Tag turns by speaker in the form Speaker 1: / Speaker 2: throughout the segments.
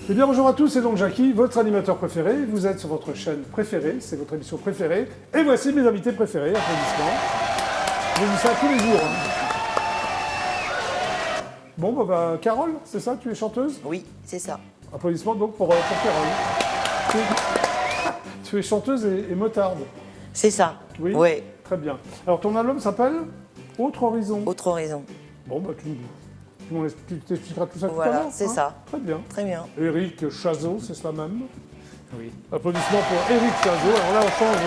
Speaker 1: Eh bien bonjour à tous, c'est donc Jackie, votre animateur préféré. Vous êtes sur votre chaîne préférée, c'est votre émission préférée. Et voici mes invités préférés, applaudissements. Je dis ça tous les jours. Bon, Carole, c'est ça, tu es chanteuse?
Speaker 2: Oui, c'est ça.
Speaker 1: Applaudissements donc pour Carole. Tu es chanteuse et motarde.
Speaker 2: C'est ça.
Speaker 1: Oui.
Speaker 2: Ouais.
Speaker 1: Très bien. Alors ton album s'appelle Autre Horizon.
Speaker 2: Autre horizon.
Speaker 1: Bon, tu t'expliqueras tout ça tout à
Speaker 2: Voilà,
Speaker 1: l'heure.
Speaker 2: c'est ça.
Speaker 1: Très bien.
Speaker 2: Très bien.
Speaker 1: Éric Chazot, c'est cela même.
Speaker 3: Oui.
Speaker 1: Applaudissements pour Éric Chazot. Alors là, on change.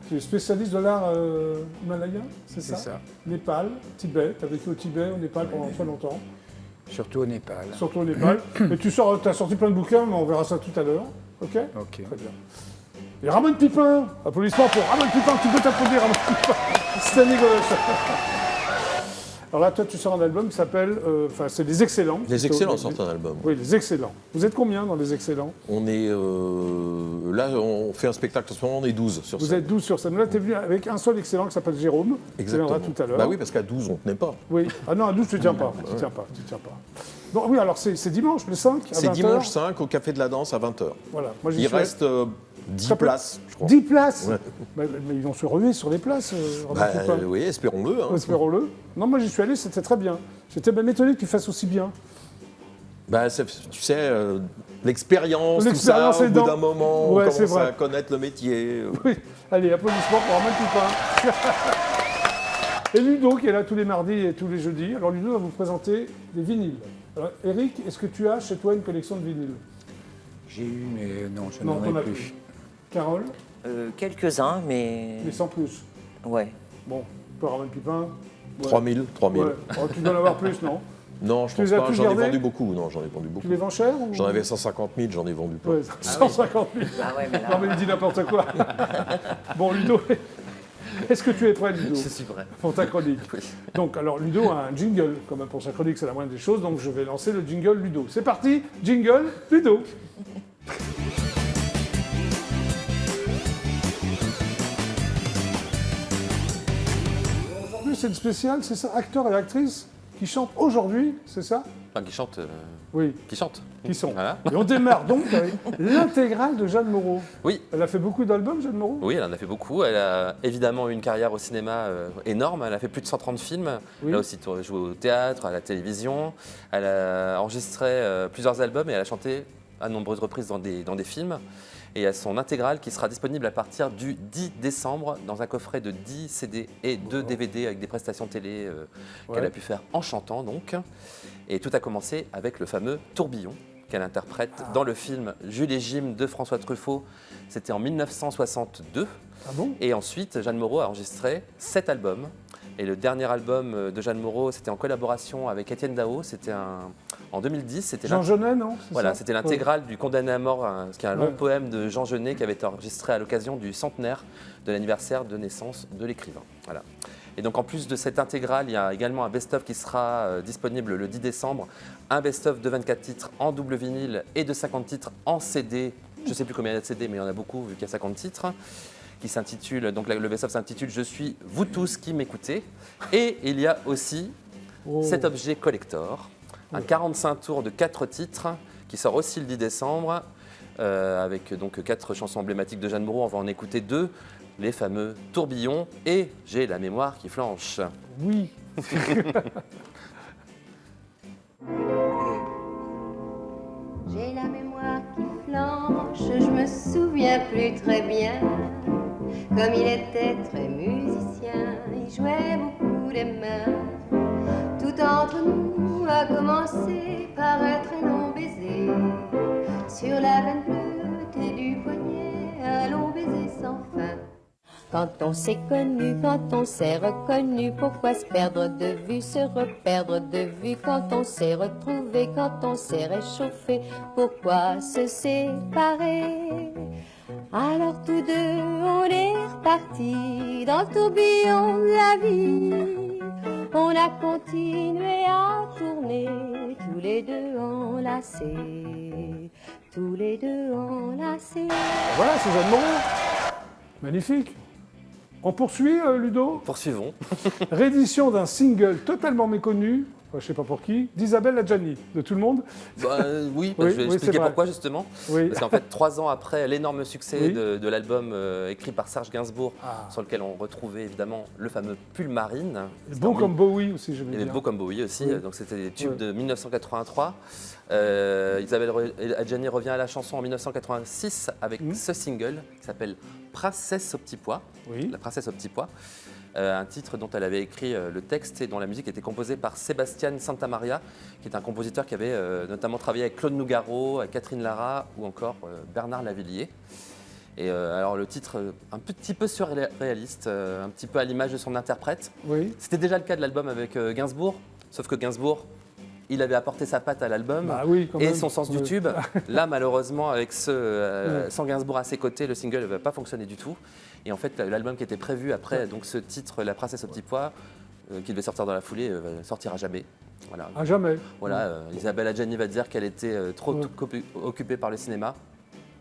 Speaker 1: Tu es spécialiste de l'art himalaya, c'est ça?
Speaker 3: C'est ça.
Speaker 1: Népal, Tibet. Tu as vécu au Tibet, au Népal pendant très longtemps.
Speaker 3: Surtout au Népal.
Speaker 1: Surtout au Népal. Et tu as sorti plein de bouquins, mais on verra ça tout à l'heure. Ok?
Speaker 3: Ok.
Speaker 1: Très bien. Et Ramon Pipin. Applaudissements pour Ramon Pipin. Tu peux t'applaudir, Ramon Pipin. Standing ovation. Alors là, toi, tu sors un album qui s'appelle... c'est Les Excellents.
Speaker 4: Les Excellents sortent un album.
Speaker 1: Oui, Les Excellents. Vous êtes combien dans Les Excellents?
Speaker 4: On est... là, on fait un spectacle en ce moment, on est 12 sur scène.
Speaker 1: Vous êtes 12 sur scène. Là, tu es venu avec un seul excellent qui s'appelle Jérôme.
Speaker 4: Exactement.
Speaker 1: Qui viendra tout à l'heure.
Speaker 4: Bah oui, parce qu'à 12, on ne tenait pas.
Speaker 1: Oui. Ah non, à 12, tu ne tiens pas. Tu tiens pas. Donc, oui, alors c'est dimanche, le 5, à 20h.
Speaker 4: C'est dimanche 5 au Café de la Danse à 20h.
Speaker 1: Voilà. Moi, j'y
Speaker 4: Il
Speaker 1: suis
Speaker 4: reste 10
Speaker 1: Ça peut-
Speaker 4: places, je crois.
Speaker 1: 10 places.
Speaker 4: Ouais.
Speaker 1: Mais ils vont se ruer sur les places.
Speaker 4: Bah,
Speaker 1: Ramon Pipin.
Speaker 4: oui, espérons-le. hein.
Speaker 1: Espérons-le. Non, moi, j'y suis allé, c'était très bien. J'étais même étonné que tu fasses aussi bien.
Speaker 4: Bah, tu sais, l'expérience, tout
Speaker 1: L'expérience
Speaker 4: ça, au bout
Speaker 1: aidant.
Speaker 4: d'un moment,
Speaker 1: Ouais,
Speaker 4: on
Speaker 1: c'est
Speaker 4: commence
Speaker 1: vrai.
Speaker 4: à connaître le métier.
Speaker 1: Oui. Allez, applaudissements pour Ramon Pipin. Et Ludo, qui est là tous les mardis et tous les jeudis. Alors, Ludo va vous présenter des vinyles. Alors, Eric, est-ce que tu as chez toi une collection de vinyles?
Speaker 3: J'ai eu, mais non, je
Speaker 1: Non,
Speaker 3: n'en
Speaker 1: t'en as
Speaker 3: ai plus.
Speaker 1: plus. Carole,
Speaker 2: Quelques-uns, mais...
Speaker 1: mais sans plus.
Speaker 2: Ouais.
Speaker 1: Bon, toi, Ramon Pipin. Ouais.
Speaker 4: 3000.
Speaker 1: Ouais. Oh, tu dois en avoir plus, non?
Speaker 4: Non, je
Speaker 1: Tu
Speaker 4: pense
Speaker 1: les as
Speaker 4: pas.
Speaker 1: tous
Speaker 4: J'en ai
Speaker 1: gardés
Speaker 4: vendu beaucoup. Non, j'en ai vendu
Speaker 1: Tu
Speaker 4: beaucoup.
Speaker 1: les vends cher ou...
Speaker 4: J'en avais 150 000, j'en ai vendu pas.
Speaker 1: Ouais, 150 000.
Speaker 2: Ah ouais, mais là...
Speaker 1: Non, mais il dit n'importe quoi. Bon, Ludo, est-ce que tu es prêt, Ludo,
Speaker 2: Je suis vrai.
Speaker 1: pour ta chronique?
Speaker 2: Oui.
Speaker 1: Donc, alors, Ludo a un jingle, quand même, pour sa chronique, c'est la moindre des choses, donc je vais lancer le jingle Ludo. C'est parti, jingle Ludo. Aujourd'hui, c'est une spéciale, c'est ça, acteurs et actrices qui chantent aujourd'hui, c'est ça?
Speaker 5: Enfin, qui chante.
Speaker 1: Oui,
Speaker 5: Qui chante.
Speaker 1: qui sont.
Speaker 5: Voilà.
Speaker 1: Et on démarre donc avec l'intégrale de Jeanne Moreau.
Speaker 5: Oui.
Speaker 1: Elle a fait beaucoup d'albums, Jeanne Moreau?
Speaker 5: Oui, elle en a fait beaucoup. Elle a évidemment eu une carrière au cinéma énorme. Elle a fait plus de 130 films.
Speaker 1: Oui.
Speaker 5: Elle a aussi joué au théâtre, à la télévision. Elle a enregistré plusieurs albums et elle a chanté à de nombreuses reprises dans des films. Et il y a son intégrale qui sera disponible à partir du 10 décembre dans un coffret de 10 CD et 2 DVD avec des prestations télé qu'elle
Speaker 1: Ouais.
Speaker 5: a pu faire en chantant donc. Et tout a commencé avec le fameux Tourbillon qu'elle interprète dans le film Jules et Jim de François Truffaut. C'était en 1962.
Speaker 1: Ah bon?
Speaker 5: Et ensuite, Jeanne Moreau a enregistré 7 albums. Et le dernier album de Jeanne Moreau, c'était en collaboration avec Étienne Dao. C'était en 2010. C'était
Speaker 1: Jean Genet, non? C'est
Speaker 5: voilà,
Speaker 1: ça
Speaker 5: c'était l'intégrale du Condamné à mort, qui est un long
Speaker 1: Ouais.
Speaker 5: poème de Jean Genet qui avait été enregistré à l'occasion du centenaire de l'anniversaire de naissance de l'écrivain. Voilà. Et donc en plus de cette intégrale, il y a également un best-of qui sera disponible le 10 décembre, un best-of de 24 titres en double vinyle et de 50 titres en CD. Je ne sais plus combien il y a de CD, mais il y en a beaucoup vu qu'il y a 50 titres. Qui s'intitule, donc le best-of s'intitule « Je suis vous tous qui m'écoutez ». Et il y a aussi cet objet collector, un 45 tours de 4 titres qui sort aussi le 10 décembre, avec donc 4 chansons emblématiques de Jeanne Moreau. On va en écouter 2, les fameux Tourbillons et J'ai la mémoire qui flanche.
Speaker 1: Oui.
Speaker 6: J'ai la mémoire qui flanche, je me souviens plus très bien. Comme il était très musicien, il jouait beaucoup les mains. Tout entre nous a commencé par un très long baiser. Sur la veine bleutée du poignet, un long baiser sans fin. Quand on s'est connu, quand on s'est reconnu, pourquoi se perdre de vue, se reperdre de vue? Quand on s'est retrouvé, quand on s'est réchauffé, pourquoi se séparer? Alors tous deux, on est repartis dans le tourbillon de la vie. On a continué à tourner, tous les deux enlacés, tous les deux enlacés.
Speaker 1: Voilà, c'est Jeanne Moreau. Magnifique. On poursuit, Ludo.
Speaker 5: Poursuivons.
Speaker 1: Réédition d'un single totalement méconnu je ne sais pas pour qui, d'Isabelle Adjani, de tout le monde.
Speaker 5: Bah, oui,
Speaker 1: Oui,
Speaker 5: je vais
Speaker 1: oui, c'est
Speaker 5: expliquer
Speaker 1: vrai.
Speaker 5: pourquoi justement.
Speaker 1: Oui.
Speaker 5: Parce qu'en fait, 3 ans après l'énorme succès
Speaker 1: Oui.
Speaker 5: de l'album écrit par Serge Gainsbourg,
Speaker 1: Ah.
Speaker 5: sur lequel on retrouvait évidemment le fameux pull marine.
Speaker 1: Beau comme Bowie aussi, je
Speaker 5: Il
Speaker 1: veux
Speaker 5: y avait
Speaker 1: dire.
Speaker 5: Beau comme Bowie aussi,
Speaker 1: Oui.
Speaker 5: donc c'était des tubes
Speaker 1: Ouais.
Speaker 5: de 1983. Isabelle Adjani revient à la chanson en 1986 avec ce single qui s'appelle Princesse au petit pois.
Speaker 1: Oui.
Speaker 5: La princesse au petit pois. Un titre dont elle avait écrit le texte et dont la musique était composée par Sébastien Santamaria, qui est un compositeur qui avait notamment travaillé avec Claude Nougaro, avec Catherine Lara ou encore Bernard Lavilliers. Et alors le titre un petit peu surréaliste, un petit peu à l'image de son interprète.
Speaker 1: Oui.
Speaker 5: C'était déjà le cas de l'album avec Gainsbourg, sauf que Gainsbourg, il avait apporté sa patte à l'album
Speaker 1: Bah oui, quand
Speaker 5: et
Speaker 1: même.
Speaker 5: son sens du
Speaker 1: Ouais.
Speaker 5: tube. Là, malheureusement, avec sans Gainsbourg à ses côtés, le single ne va pas fonctionner du tout. Et en fait, l'album qui était prévu après donc ce titre, La princesse au petit pois, qui devait sortir dans la foulée, sortira jamais. Voilà.
Speaker 1: À jamais.
Speaker 5: Voilà, Isabelle Adjani va dire qu'elle était trop
Speaker 1: Ouais.
Speaker 5: occupée par le cinéma.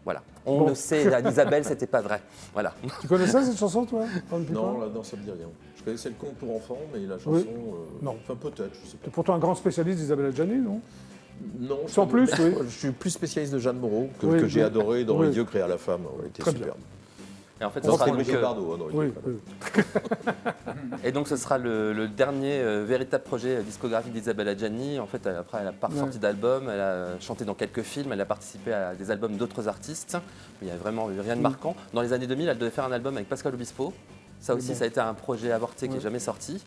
Speaker 5: Voilà. On
Speaker 1: Bon.
Speaker 5: le sait, d'Isabelle, c'était pas vrai. Voilà.
Speaker 1: Tu connaissais cette chanson, toi, Anne Pipin?
Speaker 4: Non, là-dedans, ça me dit rien. Je connaissais le conte pour enfants, mais la chanson.
Speaker 1: Oui. Non.
Speaker 4: Enfin, peut-être, je sais
Speaker 1: Tu
Speaker 4: pas.
Speaker 1: es pourtant un grand spécialiste d'Isabelle Adjani, non?
Speaker 4: Non,
Speaker 1: Sans plus, oui.
Speaker 4: Je suis plus spécialiste de Jeanne Moreau, que,
Speaker 1: Oui,
Speaker 4: que j'ai
Speaker 1: oui.
Speaker 4: adoré dans
Speaker 1: Oui.
Speaker 4: Les Dieux créés à la femme. Elle était
Speaker 1: Très
Speaker 4: superbe.
Speaker 5: Et en fait, ce
Speaker 4: Non,
Speaker 5: sera
Speaker 4: c'est
Speaker 5: donc,
Speaker 4: Brigitte Bardot, hein, dans Les
Speaker 1: Oui,
Speaker 4: Dieux créés à la femme.
Speaker 1: oui.
Speaker 5: et donc ce sera le dernier véritable projet discographique d'Isabelle Adjani. En fait, après, elle n'a pas
Speaker 1: Ouais.
Speaker 5: sorti d'album, elle a chanté dans quelques films, elle a participé à des albums d'autres artistes. Il n'y a vraiment eu rien de marquant. Dans les années 2000, elle devait faire un album avec Pascal Obispo. Ça aussi,
Speaker 1: bon.
Speaker 5: ça a été un projet avorté qui n'est
Speaker 1: Ouais.
Speaker 5: jamais sorti.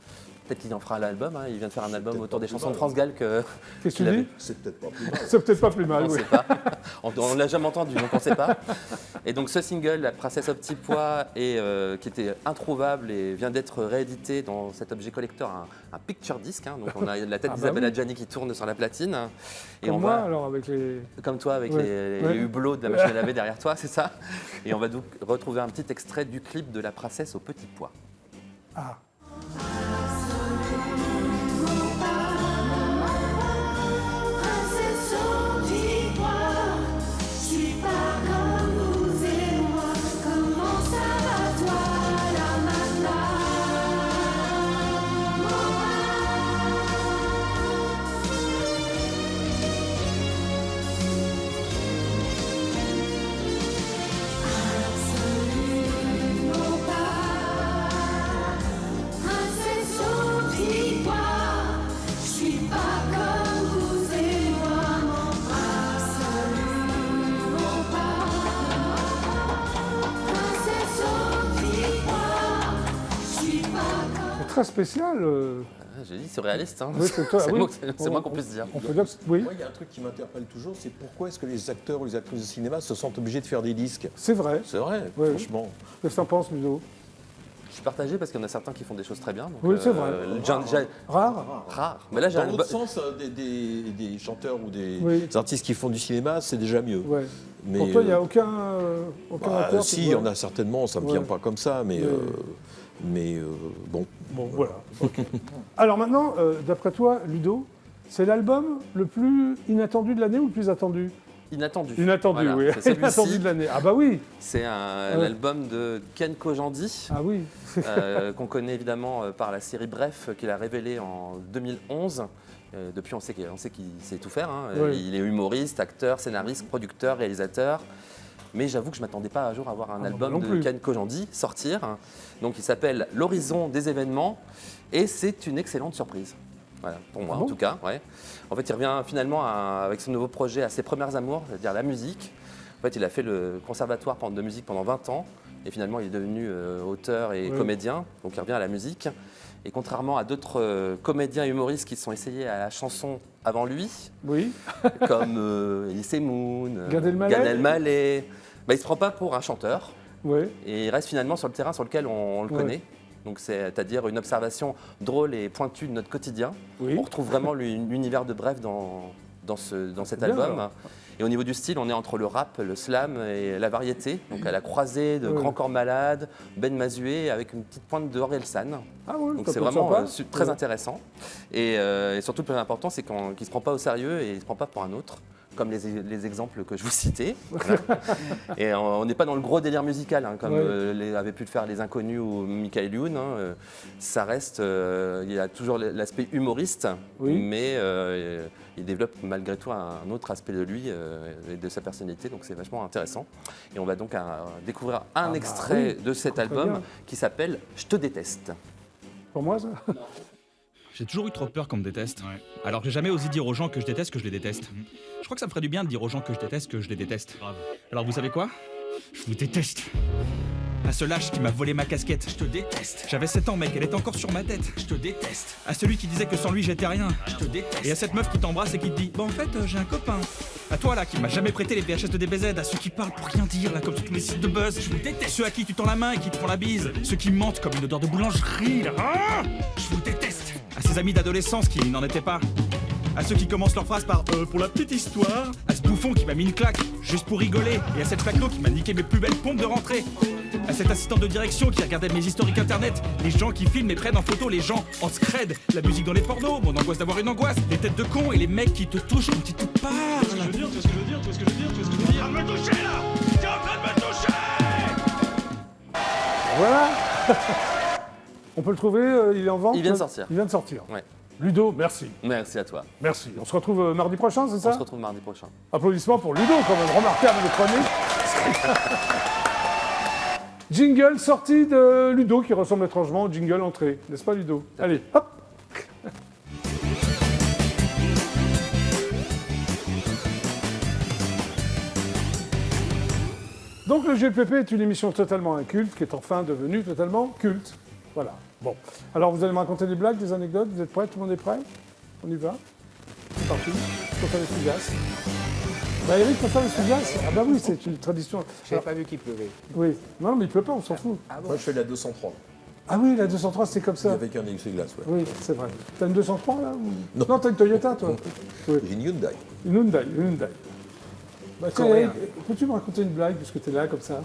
Speaker 5: Peut-être qu'il en fera l'album. Il vient de faire un album
Speaker 4: peut-être
Speaker 5: autour
Speaker 4: pas
Speaker 5: des
Speaker 4: plus
Speaker 5: chansons
Speaker 4: mal,
Speaker 5: de France Gall que
Speaker 1: Qu'est-ce que
Speaker 5: qu'il
Speaker 1: tu
Speaker 5: avait-
Speaker 1: dis?
Speaker 4: C'est peut-être pas plus mal.
Speaker 1: C'est peut-être pas plus mal,
Speaker 5: on ne
Speaker 1: oui.
Speaker 5: sait pas. On ne l'a jamais entendu, donc on ne sait pas. Et donc ce single, La princesse au petit pois, qui était introuvable et vient d'être réédité dans cet objet collector, un picture disc. Donc on a la tête
Speaker 1: Ah bah
Speaker 5: d'Isabelle
Speaker 1: oui.
Speaker 5: Adjani qui tourne sur la platine. Et
Speaker 1: Comme
Speaker 5: on
Speaker 1: moi,
Speaker 5: va,
Speaker 1: alors, avec les...
Speaker 5: comme toi, avec
Speaker 1: Ouais.
Speaker 5: les
Speaker 1: Ouais.
Speaker 5: hublots de la machine à laver derrière toi, c'est ça. Et on va donc retrouver un petit extrait du clip de La princesse au petit pois.
Speaker 1: Ah,
Speaker 7: Princesse au petit pois, je suis pas comme vous et moi. Comment ça va toi là Absolument pas. Princesse au petit pois, je suis pas comme vous et moi. Absolument pas. Princesse au petit pois, je suis pas comme.
Speaker 1: c'est très spécial.
Speaker 5: J'ai dit surréaliste.
Speaker 1: Oui, c'est toi,
Speaker 5: c'est
Speaker 1: oui.
Speaker 5: le moins qu'on puisse dire.
Speaker 1: On peut dire que... Oui,
Speaker 4: Moi, il y a un truc qui m'interpelle toujours, c'est pourquoi est-ce que les acteurs ou les actrices de cinéma se sentent obligés de faire des disques?
Speaker 1: c'est vrai.
Speaker 4: C'est vrai,
Speaker 1: Ouais.
Speaker 4: franchement.
Speaker 1: Qu'est-ce que t'en penses, Ludo?
Speaker 5: Je suis partagé parce qu'il y en a certains qui font des choses très bien. Donc,
Speaker 1: Oui, c'est vrai. Rare?
Speaker 5: Rare. Mais là, j'ai
Speaker 4: Dans
Speaker 5: un
Speaker 4: l'autre sens, des chanteurs ou des
Speaker 1: Oui.
Speaker 4: artistes qui font du cinéma, c'est déjà mieux.
Speaker 1: Ouais.
Speaker 4: Mais,
Speaker 1: Pour toi, il n'y a
Speaker 4: euh,
Speaker 1: aucun
Speaker 4: bah,
Speaker 1: acteur
Speaker 4: si,
Speaker 1: qui-
Speaker 4: il y en a certainement, ça ne me vient
Speaker 1: Ouais.
Speaker 4: pas comme ça, mais,
Speaker 1: Mais-
Speaker 4: bon.
Speaker 1: Bon, voilà. Ok. Alors maintenant, d'après toi, Ludo, c'est l'album le plus inattendu de l'année ou le plus attendu?
Speaker 5: Inattendu.
Speaker 1: Inattendu,
Speaker 5: Voilà,
Speaker 1: oui.
Speaker 5: c'est
Speaker 1: Inattendu
Speaker 5: celui-ci.
Speaker 1: de l'année. Ah bah oui.
Speaker 5: C'est l'album de Ken Kojandi,
Speaker 1: Ah oui.
Speaker 5: qu'on connaît évidemment par la série Bref, qu'il a révélé en 2011. Depuis, on sait qu'il sait tout faire.
Speaker 1: Oui.
Speaker 5: Il est humoriste, acteur, scénariste, producteur, réalisateur. Mais j'avoue que je ne m'attendais pas un jour à voir un
Speaker 1: bah,
Speaker 5: album
Speaker 1: non
Speaker 5: de
Speaker 1: plus.
Speaker 5: Ken Kojandi sortir. Donc il s'appelle L'horizon des événements et c'est une excellente surprise. Voilà, pour moi
Speaker 1: Ah bon
Speaker 5: en tout cas. Ouais. En fait, il revient finalement avec son nouveau projet à ses premières amours, c'est-à-dire la musique. En fait, il a fait le conservatoire de musique pendant 20 ans et finalement il est devenu auteur et
Speaker 1: Oui.
Speaker 5: comédien. Donc il revient à la musique. Et contrairement à d'autres comédiens humoristes qui se sont essayés à la chanson avant lui,
Speaker 1: Oui.
Speaker 5: comme Elie Semoun,
Speaker 1: Gad Elmaleh.
Speaker 5: Gad Elmaleh, bah, il ne se prend pas pour un chanteur
Speaker 1: Oui.
Speaker 5: et il reste finalement sur le terrain sur lequel on le
Speaker 1: Ouais.
Speaker 5: connaît. Donc c'est-à-dire une observation drôle et pointue de notre quotidien.
Speaker 1: Oui.
Speaker 5: On retrouve vraiment l'univers de Bref dans cet
Speaker 1: Bien,
Speaker 5: album.
Speaker 1: alors.
Speaker 5: Et au niveau du style, on est entre le rap, le slam et la variété. Donc à la croisée de
Speaker 1: Ouais.
Speaker 5: Grand Corps Malade, Ben Mazué, avec une petite pointe de Orelsan.
Speaker 1: Ah oui,
Speaker 5: Donc
Speaker 1: ça
Speaker 5: c'est
Speaker 1: peut être
Speaker 5: vraiment
Speaker 1: sympa.
Speaker 5: très
Speaker 1: Ouais.
Speaker 5: intéressant. Et surtout le plus important, c'est qu'il ne se prend pas au sérieux et il ne se prend pas pour un autre. comme les exemples que je vous citais. Voilà. Et on n'est pas dans le gros délire musical, hein, comme avaient pu le faire les Inconnus ou Michael Youn. Hein. Ça reste, il y a toujours l'aspect humoriste, mais il développe malgré tout un autre aspect de lui et de sa personnalité, donc c'est vachement intéressant. Et on va donc découvrir un extrait de cet album qui s'appelle « Je te déteste ».
Speaker 1: Pour moi, ça?
Speaker 8: J'ai toujours eu trop peur qu'on me déteste. Alors que j'ai jamais osé dire aux gens que je déteste que je les déteste. Je crois que ça me ferait du bien de dire aux gens que je déteste que je les déteste. Grave. Alors vous savez quoi? Je vous déteste. À ce lâche qui m'a volé ma casquette, je te déteste. J'avais 7 ans mec, elle était encore sur ma tête, je te déteste. À celui qui disait que sans lui j'étais rien, je te déteste. Et à cette meuf qui t'embrasse et qui te dit, en fait j'ai un copain. À toi là qui m'a jamais prêté les VHS de DBZ, à ceux qui parlent pour rien dire là comme sur tous les sites de buzz, je vous déteste. Ceux à qui tu tends la main et qui te font la bise, ceux qui mentent comme une odeur de boulangerie là, je vous déteste. À ces amis d'adolescence qui n'en étaient pas. À ceux qui commencent leur phrase par pour la petite histoire. À ce bouffon qui m'a mis une claque juste pour rigoler. Et à cette flacno qui m'a niqué mes plus belles pompes de rentrée. À cet assistant de direction qui regardait mes historiques internet. Les gens qui filment et prennent en photo les gens en scred. La musique dans les pornos, mon angoisse d'avoir une angoisse. Les têtes de cons et les mecs qui te touchent quand ils te parlent. Tu vois ce que je veux dire, tu vois ce que je veux dire, tu vois ce que je veux dire, tu vois ce que je veux dire. T'es en train de me toucher là. T'es en train de me toucher.
Speaker 1: Voilà. On peut le trouver, il est en vente?
Speaker 5: Il vient de sortir.
Speaker 1: Il vient de sortir.
Speaker 5: Ouais.
Speaker 1: Ludo, merci.
Speaker 5: Merci à toi.
Speaker 1: Merci. On se retrouve mardi prochain, c'est ça?
Speaker 5: On se retrouve mardi prochain.
Speaker 1: Applaudissements pour Ludo, quand même, remarquable de chronique. Jingle sorti de Ludo, qui ressemble étrangement au jingle entrée. N'est-ce pas, Ludo? Allez, hop. Donc le GPP est une émission totalement inculte, qui est enfin devenue totalement culte. Voilà. Bon. Alors vous allez me raconter des blagues, des anecdotes, vous êtes prêts? Tout le monde est prêt? On y va? C'est parti. Faut faire les Fugaces. Bah Eric, faut faire les Fugaces. Ah bah oui, c'est une tradition.
Speaker 3: Je n'avais pas vu qu'il pleuvait.
Speaker 1: Oui. Non, mais il pleut pas, on s'en fout.
Speaker 4: Moi, je fais la 203.
Speaker 1: Ah oui, la 203, c'est comme ça.
Speaker 4: Avec un essuie-glace, ouais.
Speaker 1: Oui, c'est vrai. T'as une 203 là ou...
Speaker 4: Non.
Speaker 1: Non, t'as une Toyota, toi? Oui.
Speaker 4: J'ai une Hyundai.
Speaker 1: Une Hyundai. Bah, tiens,
Speaker 3: Coréen.
Speaker 1: Eric, peux-tu me raconter une blague, puisque t'es là, comme ça?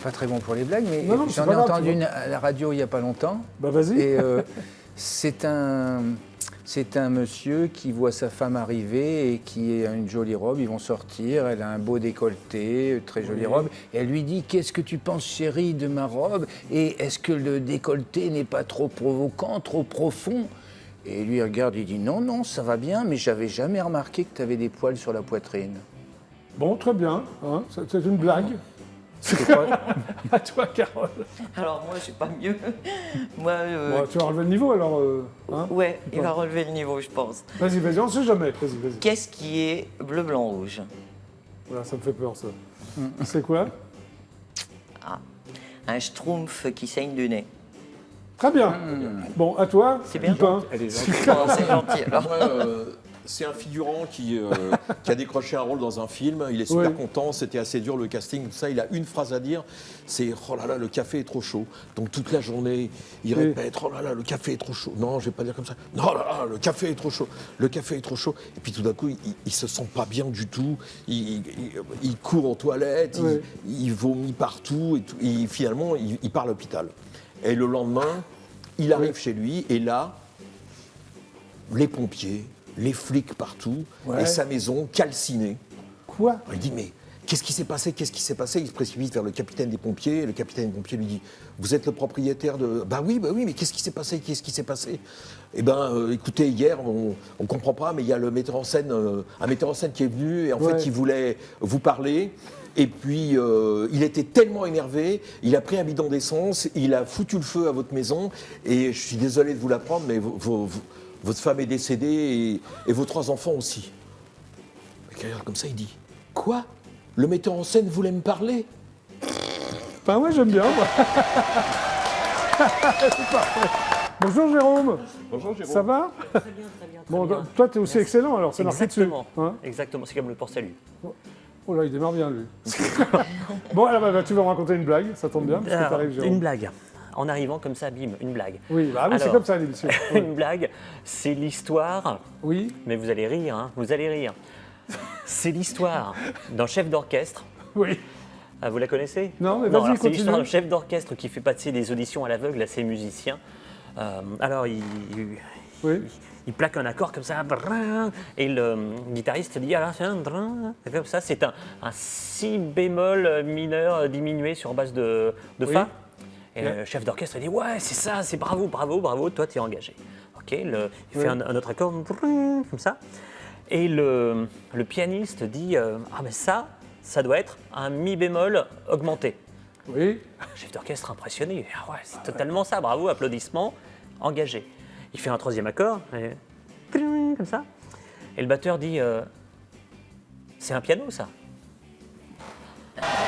Speaker 3: Pas très bon pour les blagues, mais
Speaker 1: Non, c'est
Speaker 3: j'en
Speaker 1: pas
Speaker 3: ai
Speaker 1: grave,
Speaker 3: entendu
Speaker 1: tu
Speaker 3: une à la radio il n'y a pas longtemps.
Speaker 1: Bah vas-y.
Speaker 3: Et c'est un monsieur qui voit sa femme arriver et qui a une jolie robe. Ils vont sortir, elle a un beau décolleté, très jolie robe. Et elle lui dit, qu'est-ce que tu penses chérie de ma robe? Et est-ce que le décolleté n'est pas trop provocant, trop profond? Et lui il regarde, il dit, non, non, ça va bien, mais j'avais jamais remarqué que tu avais des poils sur la poitrine.
Speaker 1: Bon, très bien. Hein, c'est une blague. À toi, Carole.
Speaker 2: Alors moi, je suis pas mieux. Moi,
Speaker 1: Bon, tu vas relever le niveau, alors. Hein
Speaker 2: ouais, il va relever le niveau, je pense.
Speaker 1: Vas-y, on sait jamais. Vas-y.
Speaker 2: Qu'est-ce qui est bleu, blanc, rouge?
Speaker 1: Voilà, ça me fait peur, ça. C'est quoi?
Speaker 2: Un schtroumpf qui saigne du nez.
Speaker 1: Très bien. Bon, à toi,
Speaker 2: C'est bien.
Speaker 1: Lupin.
Speaker 3: Elle est gentille.
Speaker 2: Oh, c'est gentil, alors.
Speaker 4: Moi, c'est un figurant qui a décroché un rôle dans un film. Il est super content. C'était assez dur le casting, tout ça. Il a une phrase à dire, c'est oh là là, le café est trop chaud. Donc toute la journée, il répète oh là là, le café est trop chaud. Non, je vais pas dire comme ça. Non, oh là là, le café est trop chaud. Le café est trop chaud. Et puis tout d'un coup, il se sent pas bien du tout. Il court aux toilettes. Il vomit partout. Et, tout, et finalement, il part à l'hôpital. Et le lendemain, il arrive chez lui. Et là, les pompiers, les flics partout, et sa maison calcinée.
Speaker 1: Quoi?
Speaker 4: Il dit, mais qu'est-ce qui s'est passé? Qu'est-ce qui s'est passé? Il se précipite vers le capitaine des pompiers, et le capitaine des pompiers lui dit, vous êtes le propriétaire de... Bah oui, mais qu'est-ce qui s'est passé? Qu'est-ce qui s'est passé? Eh ben, écoutez, hier, on comprend pas, mais il y a le metteur en scène, un metteur en scène qui est venu, et en fait, il voulait vous parler. Et puis, il était tellement énervé, il a pris un bidon d'essence, il a foutu le feu à votre maison, et je suis désolé de vous l'apprendre, mais votre femme est décédée et vos 3 enfants aussi. Il regarde comme ça, il dit, quoi? Le metteur en scène voulait me parler?
Speaker 1: Ben ouais, j'aime bien, moi. C'est parfait. Bonjour Jérôme.
Speaker 9: Bonjour Jérôme.
Speaker 1: Ça va?
Speaker 10: Très bien.
Speaker 1: Bon,
Speaker 10: bien.
Speaker 1: toi, tu es aussi excellent, alors c'est marqué dessus.
Speaker 10: Exactement. Exactement, c'est comme le port salut.
Speaker 1: Oh là, il démarre bien, lui. Bon, alors, bah, tu vas me raconter une blague, ça tombe bien, parce que t'arrives, Jérôme.
Speaker 10: Une blague. En arrivant comme ça, bim, une blague.
Speaker 1: Oui, bah, c'est
Speaker 10: Alors,
Speaker 1: comme ça l'émission. Oui.
Speaker 10: Une blague, c'est l'histoire.
Speaker 1: Oui.
Speaker 10: Mais vous allez rire, hein, vous allez rire. C'est l'histoire d'un chef d'orchestre.
Speaker 1: Oui.
Speaker 10: Ah, vous la connaissez?
Speaker 1: Non, mais
Speaker 10: alors,
Speaker 1: vas-y,
Speaker 10: c'est l'histoire d'un
Speaker 1: continue.
Speaker 10: chef d'orchestre qui fait passer des auditions à l'aveugle à ses musiciens. Alors, il
Speaker 1: Oui.
Speaker 10: Il plaque un accord comme ça, brin, et le guitariste dit alors c'est un brin, et comme ça, c'est un si bémol mineur diminué sur base de fa. Et le chef d'orchestre dit ouais, c'est ça, c'est bravo, bravo, bravo, toi tu es engagé. Ok, il fait un autre accord brin, comme ça. Et le pianiste dit ah mais ça doit être un mi bémol augmenté.
Speaker 1: Oui.
Speaker 10: Le chef d'orchestre impressionné, il dit, ah ouais, c'est totalement ça, bravo, applaudissements, engagé. Il fait un troisième accord, et comme ça. Et le batteur dit c'est un piano, ça.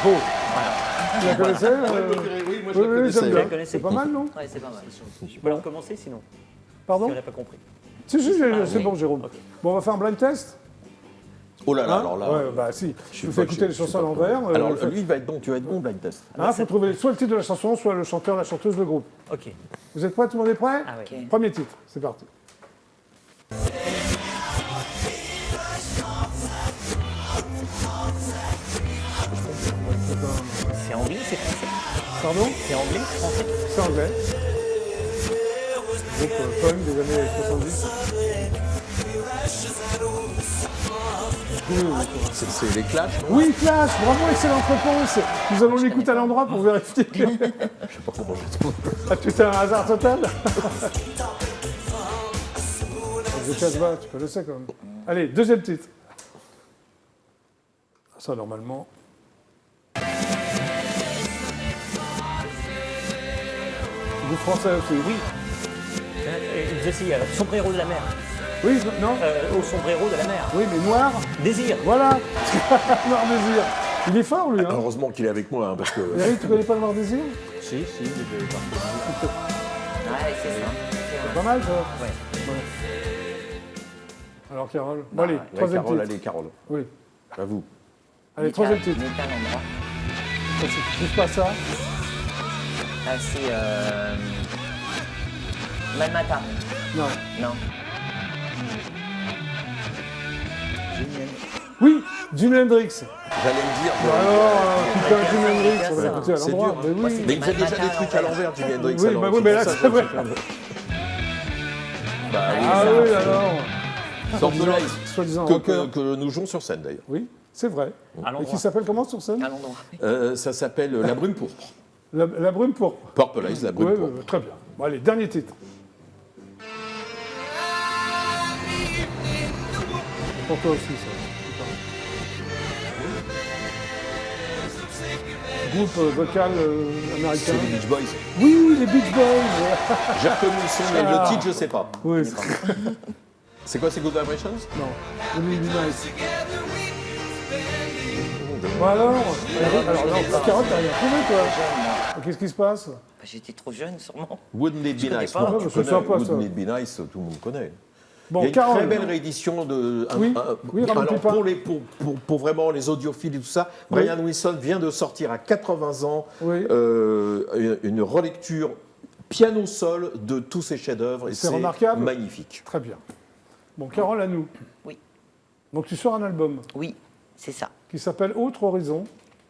Speaker 1: Beau. Vous la connaissez
Speaker 4: Oui, moi je la connaissais.
Speaker 1: j'aime
Speaker 10: Vous la
Speaker 1: bien.
Speaker 10: connaissez.
Speaker 1: C'est pas mal, non?
Speaker 2: Ouais, c'est pas mal.
Speaker 10: Je peux recommencer sinon,
Speaker 1: Pardon?
Speaker 10: si on n'a pas compris.
Speaker 1: Si, c'est
Speaker 2: oui.
Speaker 1: bon, Jérôme.
Speaker 10: Ok.
Speaker 1: Bon, on va faire un blind test.
Speaker 4: Oh là là,
Speaker 1: Hein
Speaker 4: alors là.
Speaker 1: Ouais, bah si. Je vous fais
Speaker 4: pas-
Speaker 1: écouter les
Speaker 4: suis
Speaker 1: chansons à
Speaker 4: pas
Speaker 1: l'envers.
Speaker 4: con. Alors lui, il va être bon, tu vas être bon, blind test.
Speaker 1: Faut trouver soit le titre de la chanson, soit le chanteur, la chanteuse, le groupe.
Speaker 10: Ok.
Speaker 1: Vous êtes prêts? Tout le monde est prêt?
Speaker 10: Ah ouais.
Speaker 1: Premier titre, c'est parti.
Speaker 10: C'est anglais, c'est français.
Speaker 1: Pardon?
Speaker 10: C'est anglais, français.
Speaker 1: C'est anglais. Groupe punk des années 70.
Speaker 4: C'est les Clash, non?
Speaker 1: Oui, Clash, bravo, excellente réponse. Nous allons l'écouter à l'endroit pour vérifier.
Speaker 4: Je sais pas comment je trouve.
Speaker 1: Ah, tout est un hasard total. Je casse bas, tu peux le sais quand même. Allez, deuxième titre. Ça, normalement. Vous français aussi.
Speaker 10: Oui. Je sais, sombrero de la mer.
Speaker 1: Oui, non?
Speaker 10: Au sombrero de la mer.
Speaker 1: Oui, mais noir.
Speaker 10: Désir.
Speaker 1: Voilà. Noir Désir. Il est fort, lui, hein?
Speaker 4: Heureusement qu'il est avec moi, hein, parce que.
Speaker 1: Eric, tu connais pas le Noir Désir?
Speaker 3: Si,
Speaker 2: Ouais, c'est ça.
Speaker 1: C'est pas mal, ça.
Speaker 10: Ouais.
Speaker 1: Alors, Carole. Bon, allez,
Speaker 4: Ouais,
Speaker 1: troisième
Speaker 4: Carole,
Speaker 1: titre.
Speaker 4: allez, Carole.
Speaker 1: Oui.
Speaker 4: À vous.
Speaker 1: Allez, troisième titre.
Speaker 2: Mais quel endroit?
Speaker 1: Tu trouves pas ça?
Speaker 2: Ah, c'est. Manhattan.
Speaker 1: Non.
Speaker 2: Non.
Speaker 1: Oui, Jimi Hendrix.
Speaker 4: J'allais me dire.
Speaker 1: Alors, putain, Jimi Hendrix, on va
Speaker 2: ça.
Speaker 1: l'écouter à
Speaker 4: C'est
Speaker 1: l'endroit.
Speaker 4: dur, hein.
Speaker 1: Mais oui.
Speaker 4: Mais il fait déjà des trucs à l'envers, Jimi Hendrix.
Speaker 1: Oui,
Speaker 4: alors,
Speaker 1: bah oui,
Speaker 4: c'est
Speaker 1: mais
Speaker 4: pour
Speaker 1: là,
Speaker 4: ça
Speaker 1: c'est
Speaker 4: que
Speaker 1: vrai.
Speaker 4: Bah oui,
Speaker 1: Ah
Speaker 4: ça.
Speaker 1: oui, alors.
Speaker 4: Sort-de-là,
Speaker 1: Soi-disant
Speaker 4: que,
Speaker 1: rocker.
Speaker 4: que nous jouons sur scène d'ailleurs.
Speaker 1: Oui, c'est vrai.
Speaker 10: À
Speaker 1: Et
Speaker 10: l'endroit.
Speaker 1: qui s'appelle comment sur scène?
Speaker 2: À l'endroit.
Speaker 4: Ça s'appelle La Brume Pourpre.
Speaker 1: La brume pourpre.
Speaker 4: Purple Eyes, La Brume
Speaker 1: Oui,
Speaker 4: Pourpre.
Speaker 1: très bien. Bon, allez, dernier titre. C'est pour toi aussi, ça. Groupe vocal américain.
Speaker 4: C'est les Beach Boys.
Speaker 1: Oui, les Beach Boys.
Speaker 4: J'ai reconnu le son, mais le titre, je sais pas.
Speaker 1: Oui,
Speaker 4: C'est quoi, c'est Good Vibrations?
Speaker 1: non. Really Be Nice. Bon alors non, Carole, t'as rien trouvé, toi. Qu'est-ce qui se passe?
Speaker 2: Bah, j'étais trop jeune, sûrement.
Speaker 4: Wouldn't It Be
Speaker 2: connais
Speaker 4: Nice?
Speaker 2: pas.
Speaker 4: Moi,
Speaker 1: Ouais,
Speaker 4: je
Speaker 1: mais c'est
Speaker 4: connais.
Speaker 1: sympa, ça.
Speaker 4: Wouldn't It Be Nice, tout le monde connaît.
Speaker 1: Bon,
Speaker 4: Il y a une
Speaker 1: Carole.
Speaker 4: très belle réédition de.
Speaker 1: Oui, oui, Ramon
Speaker 4: alors
Speaker 1: Pépin.
Speaker 4: pour vraiment les audiophiles et tout ça, Brian Wilson vient de sortir à 80 ans
Speaker 1: Oui.
Speaker 4: une relecture piano-sol de tous ses chefs-d'œuvre et
Speaker 1: C'est
Speaker 4: c'est
Speaker 1: remarquable.
Speaker 4: magnifique.
Speaker 1: Très bien. Bon, Carole, à nous.
Speaker 2: Oui.
Speaker 1: Donc tu sors un album
Speaker 2: Oui, c'est ça.
Speaker 1: qui s'appelle Autre Horizon.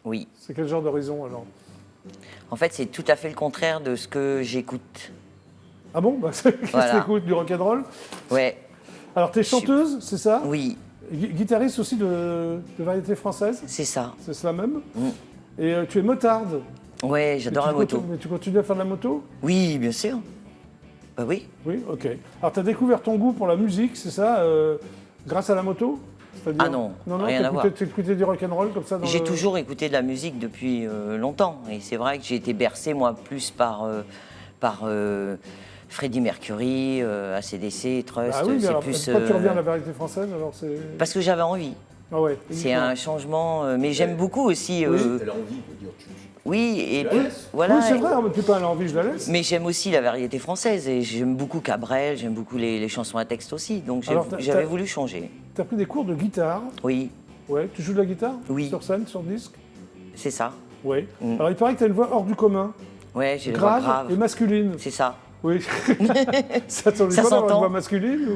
Speaker 2: Oui.
Speaker 1: C'est quel genre d'horizon alors?
Speaker 2: En fait, c'est tout à fait le contraire de ce que j'écoute.
Speaker 1: Ah bon? Bah, qu'est-ce que
Speaker 2: Voilà.
Speaker 1: t'écoutes? Du rock'n'roll?
Speaker 2: Ouais.
Speaker 1: Alors t'es chanteuse, c'est ça?
Speaker 2: Oui,
Speaker 1: Guitariste aussi de variété française?
Speaker 2: c'est ça.
Speaker 1: C'est cela même?
Speaker 2: Mm.
Speaker 1: Et tu es motarde.
Speaker 2: Ouais, j'adore la
Speaker 1: Mais
Speaker 2: moto.
Speaker 1: Mais tu continues à faire de la moto?
Speaker 2: Oui, bien sûr. Bah oui.
Speaker 1: Oui, ok. Alors tu as découvert ton goût pour la musique, c'est ça? Grâce à la moto? C'est-à-dire-
Speaker 2: Ah non, rien à voir.
Speaker 1: T'écoutais du rock'n'roll comme ça dans
Speaker 2: J'ai
Speaker 1: le-
Speaker 2: toujours écouté de la musique depuis longtemps. Et c'est vrai que j'ai été bercé, moi, plus par Freddie Mercury, AC/DC, Trust.
Speaker 1: Ah oui, mais
Speaker 2: c'est
Speaker 1: alors
Speaker 2: plus,
Speaker 1: pourquoi tu reviens à la variété française alors c'est...
Speaker 2: parce que j'avais envie.
Speaker 1: Ah ouais.
Speaker 2: C'est un changement. Mais j'aime beaucoup aussi.
Speaker 4: Elle a envie de dire.
Speaker 2: Oui, et
Speaker 4: la
Speaker 2: puis,
Speaker 4: laisses
Speaker 2: voilà.
Speaker 1: Oui, c'est vrai, mais Pépin a envie, je la laisse.
Speaker 2: Mais j'aime aussi la variété française et j'aime beaucoup Cabrel, j'aime beaucoup les chansons à texte aussi. Donc
Speaker 1: Alors,
Speaker 2: j'avais
Speaker 1: t'as-
Speaker 2: voulu changer.
Speaker 1: Tu as pris des cours de guitare.
Speaker 2: Oui,
Speaker 1: Ouais, tu joues de la guitare?
Speaker 2: Oui.
Speaker 1: Sur scène, sur disque?
Speaker 2: c'est ça.
Speaker 1: Oui.
Speaker 2: Mm.
Speaker 1: Alors il paraît que tu as une voix hors du commun.
Speaker 2: Ouais, j'ai le voix
Speaker 1: Grave,
Speaker 2: grave.
Speaker 1: et masculine.
Speaker 2: C'est ça.
Speaker 1: Oui. Ça t'ennuie
Speaker 2: Ça
Speaker 1: pas d'avoir une
Speaker 2: s'entend.
Speaker 1: voix masculine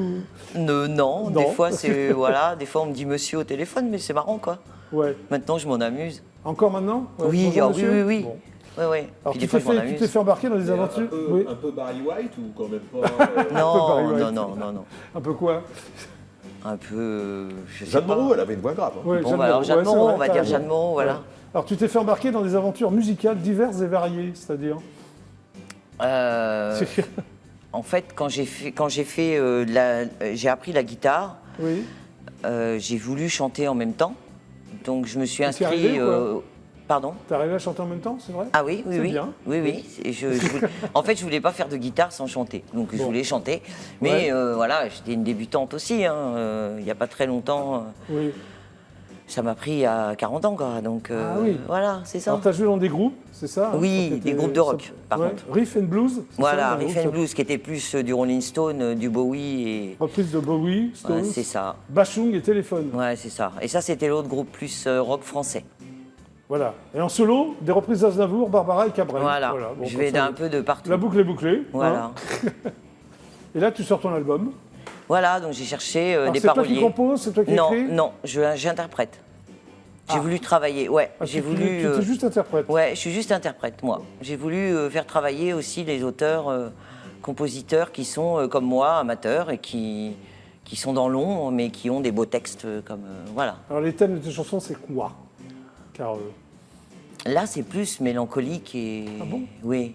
Speaker 1: ou...
Speaker 2: Non,
Speaker 1: Non.
Speaker 2: des fois c'est voilà, des fois on me dit monsieur au téléphone, mais c'est marrant quoi.
Speaker 1: Ouais.
Speaker 2: Maintenant je m'en amuse.
Speaker 1: Encore maintenant? Ouais,
Speaker 2: Oui,
Speaker 1: bonjour,
Speaker 2: ah oui,
Speaker 1: monsieur.
Speaker 2: oui, oui.
Speaker 1: Bon.
Speaker 2: ouais.
Speaker 1: Alors,
Speaker 2: Puis
Speaker 1: tu
Speaker 2: des fois,
Speaker 1: t'es
Speaker 2: je m'en
Speaker 1: fait, tu
Speaker 2: amuse.
Speaker 1: t'es fait embarquer dans des aventures. Oui.
Speaker 4: Un peu Barry White ou quand même pas
Speaker 2: Non,
Speaker 1: Barry White.
Speaker 2: non.
Speaker 1: Un peu quoi?
Speaker 2: Un peu. Je sais
Speaker 4: Jeanne
Speaker 2: pas.
Speaker 4: Moreau, elle avait une voix grave. Hein.
Speaker 1: Oui,
Speaker 2: Bon, bah alors Jeanne
Speaker 1: ouais, c'est
Speaker 2: Moreau,
Speaker 1: vrai,
Speaker 2: on va
Speaker 1: t'as
Speaker 2: dire
Speaker 1: raison.
Speaker 2: Jeanne Moreau, voilà.
Speaker 1: Ouais. Alors, tu t'es fait embarquer dans des aventures musicales diverses et variées, c'est-à-dire
Speaker 2: En fait, quand j'ai appris la guitare,
Speaker 1: Oui.
Speaker 2: j'ai voulu chanter en même temps. Donc je me suis
Speaker 1: Et t'y es arrivé
Speaker 2: inscrit.
Speaker 1: ou quoi
Speaker 2: Pardon?
Speaker 1: T'es arrivé à chanter en même temps, c'est vrai?
Speaker 2: Ah oui, oui,
Speaker 1: C'est
Speaker 2: oui.
Speaker 1: bien.
Speaker 2: Oui. Et en fait, je voulais pas faire de guitare sans chanter. Donc je
Speaker 1: Bon.
Speaker 2: voulais chanter. Mais
Speaker 1: Ouais.
Speaker 2: voilà, j'étais une débutante aussi. Il n'y a pas très longtemps.
Speaker 1: Oui.
Speaker 2: Ça m'a pris à 40 ans, quoi. Donc
Speaker 1: Ah oui.
Speaker 2: voilà, c'est ça.
Speaker 1: Alors, t'as joué dans des groupes, c'est ça? hein,
Speaker 2: Oui,
Speaker 1: quand
Speaker 2: des
Speaker 1: t'étais-
Speaker 2: groupes de rock, par
Speaker 1: Ouais.
Speaker 2: contre.
Speaker 1: Riff and Blues, c'est
Speaker 2: Voilà,
Speaker 1: ça,
Speaker 2: Riff and Blues, qui était plus du Rolling Stone, du Bowie et.
Speaker 1: Reprise de Bowie, Stones,
Speaker 2: Ouais, c'est ça.
Speaker 1: Bachung et Téléphone.
Speaker 2: Ouais, c'est ça. Et ça, c'était l'autre groupe plus rock français.
Speaker 1: Voilà. Et en solo, des reprises d'Aznavour, Barbara et Cabrel.
Speaker 2: Voilà.
Speaker 1: Bon,
Speaker 2: Je
Speaker 1: comme
Speaker 2: vais
Speaker 1: ça,
Speaker 2: un peu de partout.
Speaker 1: La boucle est bouclée.
Speaker 2: Voilà.
Speaker 1: hein. Et là, tu sors ton album.
Speaker 2: Voilà, donc j'ai cherché
Speaker 1: Alors,
Speaker 2: des
Speaker 1: c'est toi
Speaker 2: paroliers.
Speaker 1: qui composes, c'est toi qui
Speaker 2: Non,
Speaker 1: écris
Speaker 2: non, j'interprète. J'ai
Speaker 1: Ah.
Speaker 2: voulu travailler, ouais.
Speaker 1: Ah,
Speaker 2: J'ai
Speaker 1: tu-
Speaker 2: voulu.
Speaker 1: Tu es juste interprète.
Speaker 2: Ouais, je suis juste interprète, moi. J'ai voulu faire travailler aussi les auteurs, compositeurs qui sont comme moi, amateurs et qui sont dans l'ombre, mais qui ont des beaux textes comme. Voilà.
Speaker 1: Alors, les thèmes de tes chansons, c'est quoi Car
Speaker 2: Là, c'est plus mélancolique et.
Speaker 1: Ah bon
Speaker 2: Oui.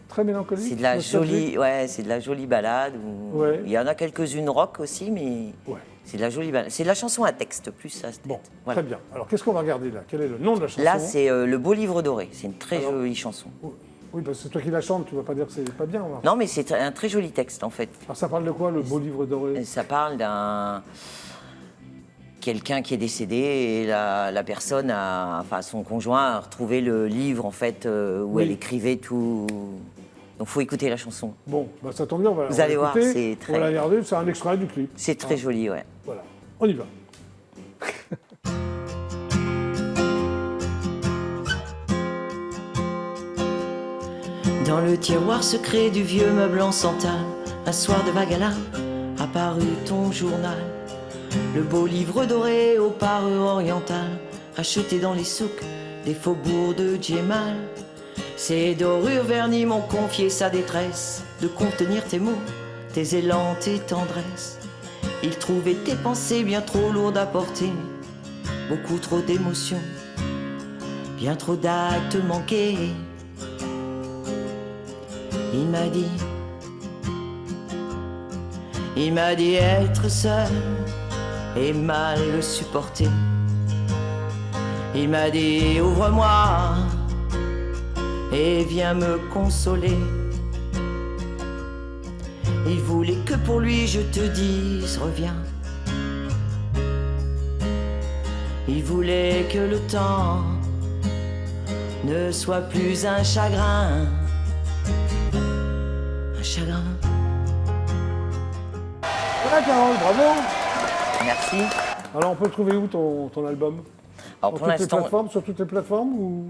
Speaker 1: très mélancolique.
Speaker 2: C'est de la
Speaker 1: nostalgique.
Speaker 2: jolie, ouais, c'est de la jolie balade.
Speaker 1: Ouais.
Speaker 2: Il y en a quelques-unes rock aussi, mais
Speaker 1: Ouais.
Speaker 2: c'est de la jolie balade. C'est de la chanson à texte plus ça.
Speaker 1: Bon,
Speaker 2: Voilà.
Speaker 1: très bien. Alors, qu'est-ce qu'on va regarder là Quel est le nom de la chanson
Speaker 2: Là, c'est Le Beau Livre Doré. C'est une très
Speaker 1: Alors-
Speaker 2: jolie chanson.
Speaker 1: Oui, parce que c'est toi qui la chantes, tu vas pas dire que c'est pas bien. on va-
Speaker 2: Non, mais c'est un très joli texte en fait.
Speaker 1: Alors, ça parle de quoi, le beau livre doré
Speaker 2: Ça parle d'un quelqu'un qui est décédé et la personne enfin son conjoint a retrouvé le livre en fait où
Speaker 1: Oui.
Speaker 2: elle écrivait tout. Donc faut écouter la chanson.
Speaker 1: Bon, bah, ça tombe bien, on va
Speaker 2: Vous
Speaker 1: on va
Speaker 2: allez voir,
Speaker 1: l'écouter.
Speaker 2: c'est très-
Speaker 1: On va la regarder, c'est un extrait du clip.
Speaker 2: C'est très joli, ouais.
Speaker 1: Voilà, on y va.
Speaker 2: Dans le tiroir secret du vieux meuble en santal, un soir de Vagala, apparut ton journal. Le beau livre doré aux parures orientales, acheté dans les souks des faubourgs de Djemal. Ces dorures vernies m'ont confié sa détresse, de contenir tes mots, tes élans, tes tendresses. Il trouvait tes pensées bien trop lourdes à porter, beaucoup trop d'émotions, bien trop d'actes manqués. Il m'a dit être seul et mal le supporter. Il m'a dit ouvre-moi et viens me consoler. Il voulait que pour lui je te dise reviens. Il voulait que le temps ne soit plus un chagrin. Un chagrin.
Speaker 1: Voilà, Carole, bravo.
Speaker 2: Merci.
Speaker 1: Alors, on peut le trouver où ton album
Speaker 2: Alors pour
Speaker 1: Sur toutes les plateformes ou...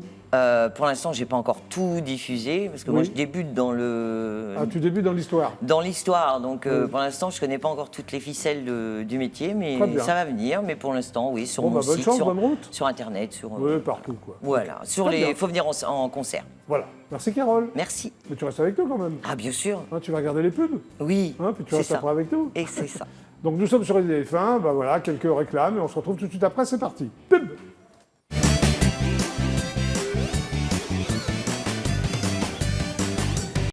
Speaker 2: pour l'instant, j'ai pas encore tout diffusé parce que moi
Speaker 1: Oui.
Speaker 2: je débute dans le
Speaker 1: Ah, tu débutes dans l'histoire.
Speaker 2: dans l'histoire. Donc
Speaker 1: Oui.
Speaker 2: pour l'instant, je connais pas encore toutes les ficelles du métier, mais
Speaker 1: Très bien.
Speaker 2: ça va venir. Mais pour l'instant, oui, sur
Speaker 1: Bon,
Speaker 2: mon
Speaker 1: bah, bonne
Speaker 2: site,
Speaker 1: chance, bonne route.
Speaker 2: sur internet, sur
Speaker 1: Oui, partout, quoi.
Speaker 2: voilà, sur
Speaker 1: Très
Speaker 2: les.
Speaker 1: bien.
Speaker 2: Faut venir en concert.
Speaker 1: Voilà. Merci, Carole.
Speaker 2: Merci.
Speaker 1: Mais tu restes avec nous, quand même.
Speaker 2: Ah bien sûr.
Speaker 1: Hein, tu vas regarder les pubs.
Speaker 2: Oui.
Speaker 1: Hein, puis tu
Speaker 2: c'est
Speaker 1: restes
Speaker 2: ça.
Speaker 1: après avec nous.
Speaker 2: Et c'est ça.
Speaker 1: Donc, nous sommes sur LDF1. Bah voilà, quelques réclames et on se retrouve tout de suite après. C'est parti. Pub.